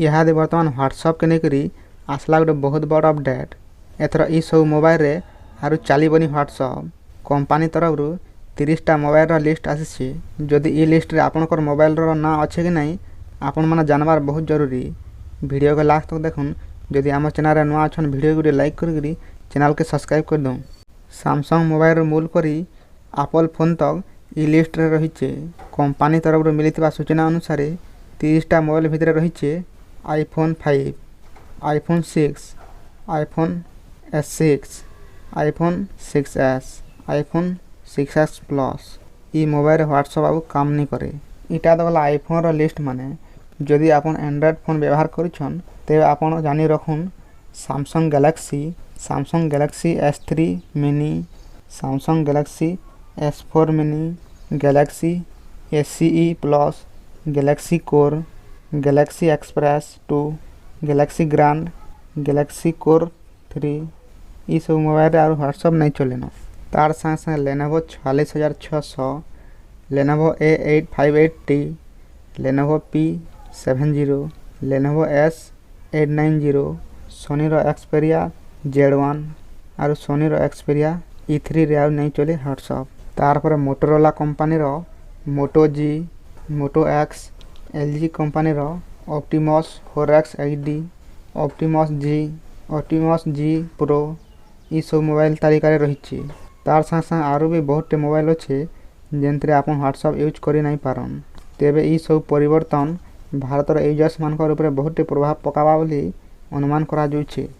इहादे बर्तमान व्हाट्सएप के नेकरी आसला गोटे बहुत बड़ अपडेट। एथर ई सब मोबाइल रे आरु चलबनी व्हाट्सएप कंपनी तरफ 30टा मोबाइल लिस्ट आसी। जदि ई लिस्ट रे आपनकर मोबाइल रो ना अच्छे कि नहीं आपण माने जानबार बहुत जरूरी। वीडियो के लास्ट तक देखुन। जदि आम चैनल रे नुआ अछन वीडियो को लाइक करी चैनल के सब्सक्राइब कर दो। सैमसंग मोबाइल रो मूल करी एप्पल फोन तक ई लिस्ट रे रहिचे। कंपनी तरफ मिलिथिबा सूचना अनुसार 30टा मोबाइल भितर रहिचे iPhone 5, iPhone 6, iPhone S6, iPhone 6s, iPhone 6s plus. ई मोबाइल व्हाट्सएप आउ काम नहीं करे। इटा तो गला आईफोन रो लिस्ट माने। जदि आपन एंड्रॉइड फोन व्यवहार करिछन ते आपन जानि रखुन Samsung Galaxy S3 mini, Samsung Galaxy S4 mini, Galaxy SCE plus, Galaxy core, Galaxy express 2, Galaxy grand, Galaxy core 3। ई सब मोबाइल आर व्हाट्सएप नहीं चलेन। तार संगे संगे Lenovo 46600, Lenovo A858T, Lenovo P70, Lenovo S890, Sony रो एक्सपेरिया Z1 और सोनी रो एक्सपेरिया E3 रे नहीं चले व्हाट्सएप। तार पर मोटोरोला कंपनी रो Moto G, Moto X, LG company रो Optimus 4X HD, Optimus G Pro ई सब मोबाइल तालिका रे रहिछि। तार संग संग आरो भी बहुत मोबाइल अच्छे जेंतरे आपन व्हाट्सएप यूज करि नहीं पारन। तेबे ई सब परिवर्तन भारत यूजर्स मानकर ऊपर बहुत प्रभाव पकाबा बोली अनुमान करा जाउछि।